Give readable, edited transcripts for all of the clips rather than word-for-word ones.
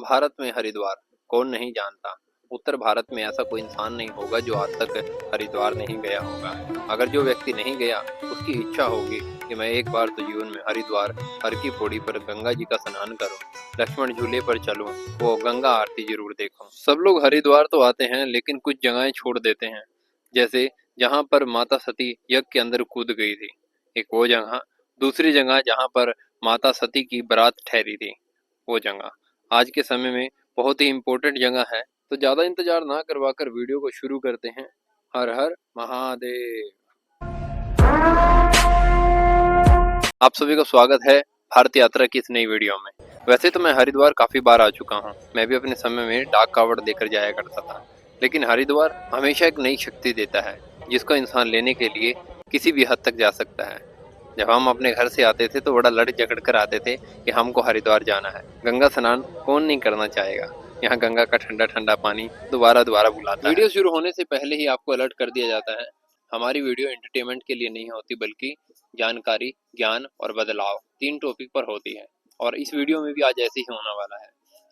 भारत में हरिद्वार कौन नहीं जानता। उत्तर भारत में ऐसा कोई इंसान नहीं होगा जो आज तक हरिद्वार नहीं गया होगा। अगर जो व्यक्ति नहीं गया उसकी इच्छा होगी कि मैं एक बार तो जीवन में हरिद्वार हर की पौड़ी पर गंगा जी का स्नान करूं, लक्ष्मण झूले पर चलूं, वो गंगा आरती जरूर देखूं। सब लोग हरिद्वार तो आते हैं लेकिन कुछ जगहें छोड़ देते हैं, जैसे जहाँ पर माता सती यज्ञ के अंदर कूद गई थी, एक वो जगह। दूसरी जगह जहाँ पर माता सती की बारात ठहरी थी, वो जगह आज के समय में बहुत ही इम्पोर्टेंट जगह है। तो ज्यादा इंतजार ना करवाकर वीडियो को शुरू करते हैं। हर हर महादेव। आप सभी का स्वागत है भारत यात्रा की इस नई वीडियो में। वैसे तो मैं हरिद्वार काफी बार आ चुका हूँ। मैं भी अपने समय में डाक कावड़ लेकर जाया करता था, लेकिन हरिद्वार हमेशा एक नई शक्ति देता है जिसको इंसान लेने के लिए किसी भी हद तक जा सकता है। जब हम अपने घर से आते थे तो बड़ा लड़ झगड़ कर आते थे कि हमको हरिद्वार जाना है। गंगा स्नान कौन नहीं करना चाहेगा। यहाँ गंगा का ठंडा ठंडा पानी दोबारा दोबारा बुलाता है। वीडियो शुरू होने से पहले ही आपको अलर्ट कर दिया जाता है, हमारी वीडियो एंटरटेनमेंट के लिए नहीं होती बल्कि जानकारी, ज्ञान और बदलाव, 3 टॉपिक पर होती है। और इस वीडियो में भी आज ऐसे ही होने वाला है।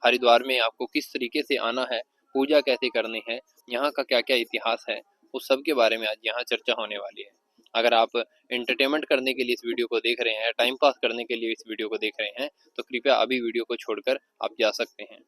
हरिद्वार में आपको किस तरीके से आना है, पूजा कैसे करनी है, यहाँ का क्या क्या इतिहास है, उस सब के बारे में आज यहाँ चर्चा होने वाली है। अगर आप एंटरटेनमेंट करने के लिए इस वीडियो को देख रहे हैं, टाइम पास करने के लिए इस वीडियो को देख रहे हैं, तो कृपया अभी वीडियो को छोड़कर आप जा सकते हैं।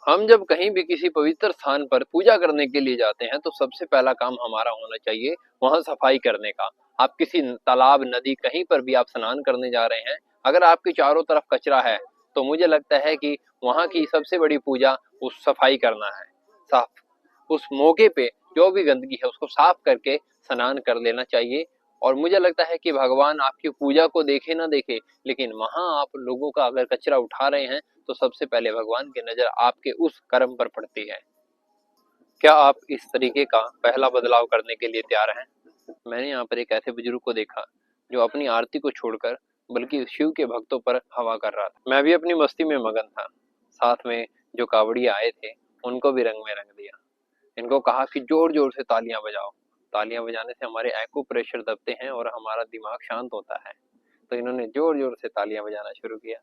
हम जब कहीं भी किसी पवित्र स्थान पर पूजा करने के लिए जाते हैं तो सबसे पहला काम हमारा होना चाहिए वहां सफाई करने का। आप किसी तालाब, नदी, कहीं पर भी आप स्नान करने जा रहे हैं, अगर आपके चारों तरफ कचरा है तो मुझे लगता है कि वहां की सबसे बड़ी पूजा उस सफाई करना है। साफ उस मौके पे जो भी गंदगी है उसको साफ करके स्नान कर लेना चाहिए। और मुझे लगता है कि भगवान आपकी पूजा को देखे ना देखे, लेकिन वहां आप लोगों का अगर कचरा उठा रहे हैं तो सबसे पहले भगवान की नजर आपके उस कर्म पर पड़ती है। क्या आप इस तरीके का पहला बदलाव करने के लिए तैयार हैं? मैंने यहाँ पर एक ऐसे बुजुर्ग को देखा जो अपनी आरती को छोड़कर बल्कि शिव के भक्तों पर हवा कर रहा था। मैं भी अपनी मस्ती में मगन था। साथ में जो कावड़िया आए थे उनको भी रंग में रंग दिया। इनको कहा कि जोर जोर से तालियां बजाओ। तालियां बजाने से हमारे एक्यू प्रेशर दबते हैं और हमारा दिमाग शांत होता है। तो इन्होंने जोर जोर से तालियां बजाना शुरू किया।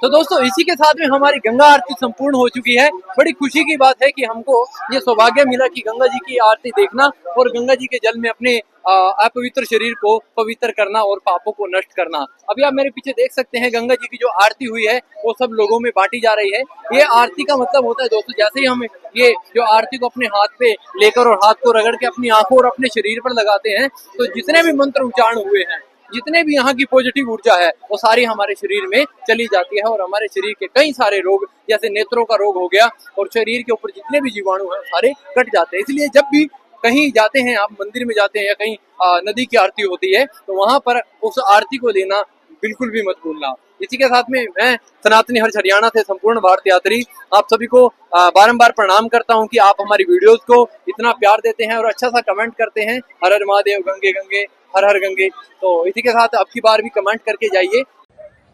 तो दोस्तों इसी के साथ में हमारी गंगा आरती संपूर्ण हो चुकी है। बड़ी खुशी की बात है कि हमको ये सौभाग्य मिला कि गंगा जी की आरती देखना और गंगा जी के जल में अपने अपवित्र शरीर को पवित्र करना और पापों को नष्ट करना। अभी आप मेरे पीछे देख सकते हैं गंगा जी की जो आरती हुई है वो सब लोगों में बांटी जा रही है। ये आरती का मतलब होता है दोस्तों, जैसे ही हम ये जो आरती को अपने हाथ पे लेकर और हाथ को रगड़ के अपनी आंखों और अपने शरीर पर लगाते हैं तो जितने भी मंत्र उच्चारण हुए हैं, जितने भी यहाँ की पॉजिटिव ऊर्जा है वो सारी हमारे शरीर में चली जाती है और हमारे शरीर के कई सारे रोग, जैसे नेत्रों का रोग हो गया और शरीर के ऊपर जितने भी जीवाणु हैं सारे कट जाते हैं। इसलिए जब भी कहीं जाते हैं, आप मंदिर में जाते हैं या कहीं नदी की आरती होती है तो वहां पर उस आरती को लेना बिल्कुल भी मत भूलना। इसी के साथ में मैं सनातनी हर्ष हरियाणा से संपूर्ण भारत यात्री आप सभी को बारंबार प्रणाम करता हूं कि आप हमारी वीडियोस को इतना प्यार देते हैं और अच्छा सा कमेंट करते हैं, हर हर महादेव, गंगे गंगे हर हर गंगे। तो इसी के साथ अब की बार भी कमेंट करके जाइए।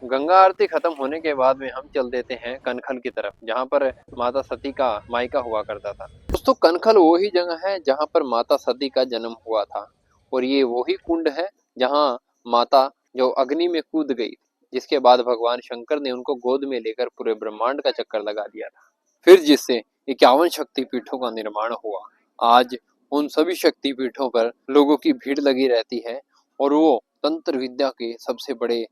गंगा आरती खत्म होने के बाद में हम चल देते हैं कनखल की तरफ, जहाँ पर माता सती का मायका हुआ करता था। दोस्तों कनखल वो ही जगह है जहाँ पर माता सती का जन्म हुआ था और ये वही कुंड है जहाँ माता जो अग्नि में कूद गई, जिसके बाद भगवान शंकर ने उनको गोद में लेकर पूरे ब्रह्मांड का चक्कर लगा दिया था। फिर जिससे 51 शक्तिपीठों का निर्माण हुआ। आज उन सभी शक्तिपीठों पर लोगों की भीड़ लगी रहती है और वो तंत्र विद्या के सबसे बड़े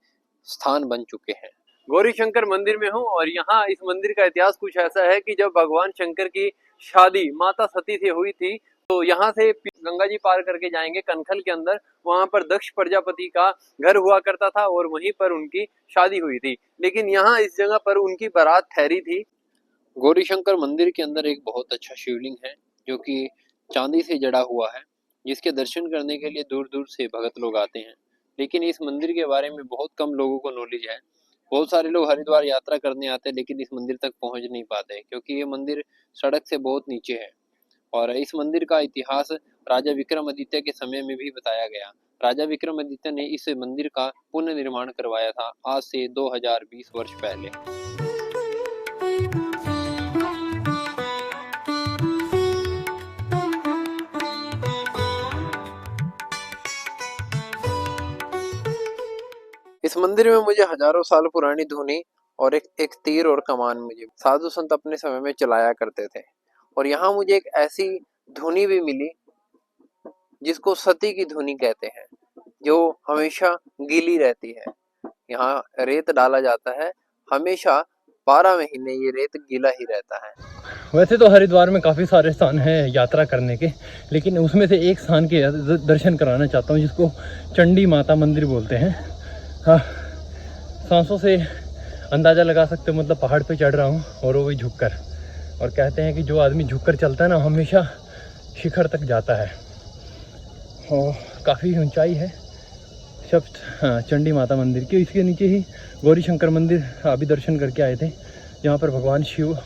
स्थान बन चुके हैं। गौरी शंकर मंदिर में हूँ और यहाँ इस मंदिर का इतिहास कुछ ऐसा है कि जब भगवान शंकर की शादी माता सती से हुई थी तो यहाँ से गंगा जी पार करके जाएंगे कनखल के अंदर, वहां पर दक्ष प्रजापति का घर हुआ करता था और वहीं पर उनकी शादी हुई थी। लेकिन यहाँ इस जगह पर उनकी बारात ठहरी थी। गौरी शंकर मंदिर के अंदर एक बहुत अच्छा शिवलिंग है जो कि चांदी से जड़ा हुआ है, जिसके दर्शन करने के लिए दूर दूर से भगत लोग आते हैं। लेकिन इस मंदिर के बारे में बहुत कम लोगों को नॉलेज है। बहुत सारे लोग हरिद्वार यात्रा करने आते हैं लेकिन इस मंदिर तक पहुंच नहीं पाते क्योंकि ये मंदिर सड़क से बहुत नीचे है। और इस मंदिर का इतिहास राजा विक्रमादित्य के समय में भी बताया गया। राजा विक्रमादित्य ने इस मंदिर का पुनर्निर्माण करवाया था आज से 2020 वर्ष पहले। इस मंदिर में मुझे हजारों साल पुरानी धुनी और एक तीर और कमान मुझे साधु संत अपने समय में चलाया करते थे। और यहाँ मुझे एक ऐसी धुनी भी मिली जिसको सती की धुनी कहते हैं, जो हमेशा गीली रहती है। यहाँ रेत डाला जाता है, हमेशा 12 महीने ये रेत गीला ही रहता है। वैसे तो हरिद्वार में काफ़ी सारे स्थान हैं यात्रा करने के, लेकिन उसमें से एक स्थान के दर्शन कराना चाहता हूँ जिसको चंडी माता मंदिर बोलते हैं। हाँ, सांसों से अंदाज़ा लगा सकते हो, मतलब पहाड़ पे चढ़ रहा हूँ और वो भी झुककर। और कहते हैं कि जो आदमी झुककर चलता है ना, हमेशा शिखर तक जाता है। और काफ़ी ऊंचाई है हाँ, चंडी माता मंदिर की। इसके नीचे ही गौरी शंकर मंदिर अभी दर्शन करके आए थे, जहाँ पर भगवान शिव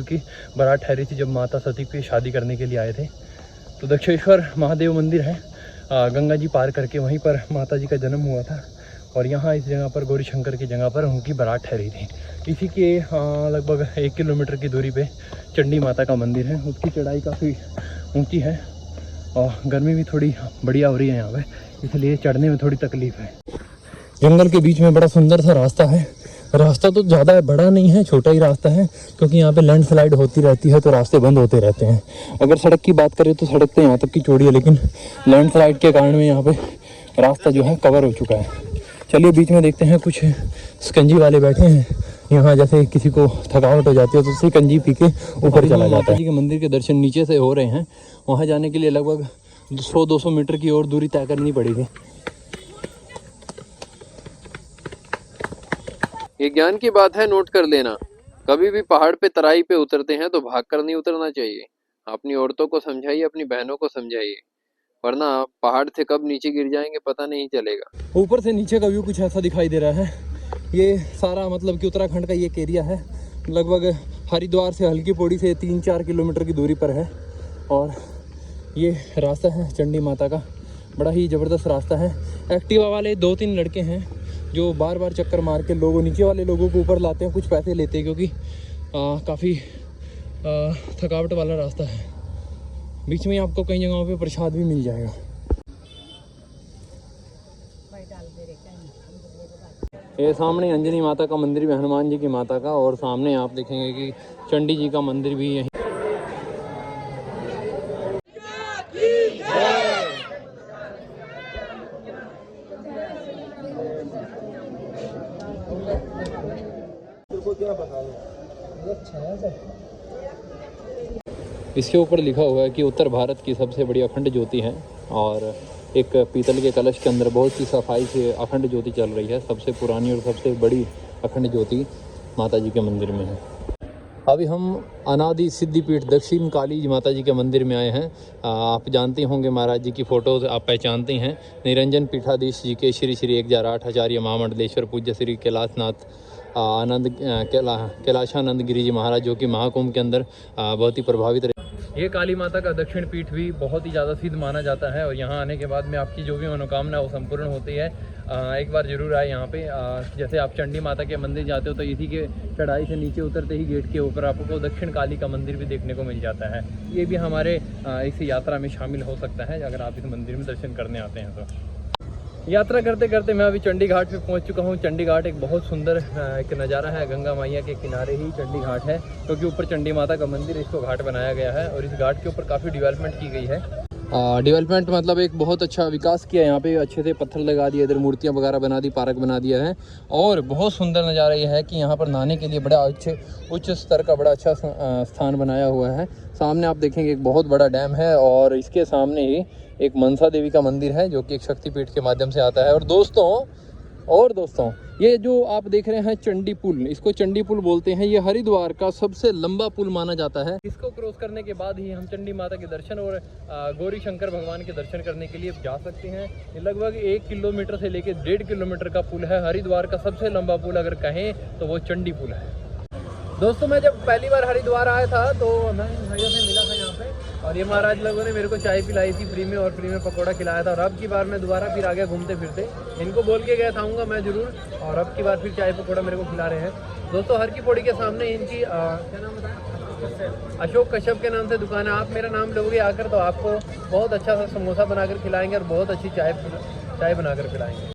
की बारात ठहरी थी जब माता सती की शादी करने के लिए आए थे। तो दक्षेश्वर महादेव मंदिर है, गंगा जी पार करके वहीं पर माता जी का जन्म हुआ था। और यहाँ इस जगह पर गौरी शंकर की जगह पर उनकी बारात ठहरी थी। इसी के लगभग 1 किलोमीटर की दूरी पे चंडी माता का मंदिर है। उसकी चढ़ाई काफ़ी ऊंची है और गर्मी भी थोड़ी बढ़िया हो रही है यहाँ पे, इसलिए चढ़ने में थोड़ी तकलीफ है। जंगल के बीच में बड़ा सुंदर सा रास्ता है। रास्ता तो ज़्यादा बड़ा नहीं है, छोटा ही रास्ता है, क्योंकि यहाँ पे लैंडस्लाइड होती रहती है तो रास्ते बंद होते रहते हैं। अगर सड़क की बात करें तो सड़क तो यहाँ तक की चौड़ी है, लेकिन लैंडस्लाइड के कारण में यहाँ पे रास्ता जो है कवर हो चुका है। चलिए बीच में देखते हैं, कुछ स्कंजी वाले बैठे हैं यहाँ, जैसे किसी को थकावट हो जाती है तो सिकंजी पी के ऊपर चला जाता है। जी के मंदिर के दर्शन नीचे से हो रहे हैं। वहाँ जाने के लिए लगभग 100-200 मीटर की और दूरी तय करनी पड़ेगी। ये ज्ञान की बात है, नोट कर लेना। कभी भी पहाड़ पे तराई पे उतरते हैं तो भाग कर नहीं उतरना चाहिए। अपनी औरतों को समझाइए, अपनी बहनों को समझाइए, वरना पहाड़ से कब नीचे गिर जाएंगे पता नहीं चलेगा। ऊपर से नीचे का व्यू कुछ ऐसा दिखाई दे रहा है। ये सारा मतलब कि उत्तराखंड का ये एरिया है, लगभग हरिद्वार से हल्की पौड़ी से 3-4 किलोमीटर की दूरी पर है। और ये रास्ता है चंडी माता का, बड़ा ही ज़बरदस्त रास्ता है। एक्टिवा वाले 2-3 लड़के हैं जो बार बार चक्कर मार के नीचे वाले लोगों को ऊपर लाते हैं, कुछ पैसे लेते हैं, क्योंकि काफ़ी थकावट वाला रास्ता है। बीच में आपको कई जगहों पे प्रसाद भी मिल जाएगा। ये सामने अंजनी माता का मंदिर भी, हनुमान जी की माता का, और सामने आप देखेंगे कि चंडी जी का मंदिर भी यहीं। इसके ऊपर लिखा हुआ है कि उत्तर भारत की सबसे बड़ी अखंड ज्योति है, और एक पीतल के कलश के अंदर बहुत सी सफाई से अखंड ज्योति चल रही है। सबसे पुरानी और सबसे बड़ी अखंड ज्योति माता जी के मंदिर में है। अभी हम अनादि सिद्धिपीठ दक्षिण काली माता जी के मंदिर में आए हैं। आप जानते होंगे, महाराज जी की फ़ोटोज़ आप पहचानते हैं। निरंजन पीठाधीश जी के श्री श्री 108 आचार्य महामंडलेश्वर पूज्य श्री कैलाशनाथ कैलाशानंद गिरी जी महाराज, जो कि महाकुंभ के अंदर बहुत ही प्रभावित रहे। ये काली माता का दक्षिण पीठ भी बहुत ही ज़्यादा सिद्ध माना जाता है, और यहाँ आने के बाद में आपकी जो भी मनोकामना है वो संपूर्ण होती है। एक बार ज़रूर आए यहाँ पे। जैसे आप चंडी माता के मंदिर जाते हो तो इसी के चढ़ाई से नीचे उतरते ही गेट के ऊपर आपको दक्षिण काली का मंदिर भी देखने को मिल जाता है। ये भी हमारे इस यात्रा में शामिल हो सकता है अगर आप इस मंदिर में दर्शन करने आते हैं तो। यात्रा करते करते मैं अभी चंडी घाट पे पहुंच चुका हूं। चंडी घाट एक बहुत सुंदर एक नज़ारा है, गंगा मैया के किनारे ही चंडी घाट है, क्योंकि ऊपर चंडी माता का मंदिर, इसको घाट बनाया गया है। और इस घाट के ऊपर काफ़ी डेवलपमेंट की गई है। डेवलपमेंट मतलब एक बहुत अच्छा विकास किया, यहाँ पे अच्छे से पत्थर लगा दिए, इधर मूर्तियाँ वगैरह बना दी, पार्क बना दिया है। और बहुत सुंदर नज़ारा ये है कि यहाँ पर नहाने के लिए बड़ा उच्च स्तर का बड़ा अच्छा स्थान बनाया हुआ है। सामने आप देखेंगे एक बहुत बड़ा डैम है, और इसके सामने ही एक मनसा देवी का मंदिर है, जो कि एक शक्तिपीठ के माध्यम से आता है। और दोस्तों ये जो आप देख रहे हैं चंडी पुल, इसको चंडी पुल बोलते हैं। ये हरिद्वार का सबसे लंबा पुल माना जाता है। इसको क्रॉस करने के बाद ही हम चंडी माता के दर्शन और गौरी शंकर भगवान के दर्शन करने के लिए जा सकते हैं। ये लगभग 1 किलोमीटर से लेकर 1.5 किलोमीटर का पुल है। हरिद्वार का सबसे लंबा पुल अगर कहें तो वो चंडी पुल है। दोस्तों मैं जब पहली बार हरिद्वार आया था तो मैं भैया से मिला था यहाँ पे, और ये महाराज लोगों ने मेरे को चाय पिलाई थी फ्री में और फ्री में पकौड़ा खिलाया था। और अब की बार मैं दोबारा फिर आ गया घूमते फिरते, इनको बोल के गया था मैं ज़रूर, और अब की बार फिर चाय पकौड़ा मेरे को खिला रहे हैं। दोस्तों हर की पौड़ी के सामने इनकी क्या नाम बताया, अशोक कश्यप के नाम से दुकान है। आप मेरा नाम लोगे आकर तो आपको बहुत अच्छा सा समोसा बनाकर खिलाएंगे और बहुत अच्छी चाय बनाकर पिलाएंगे।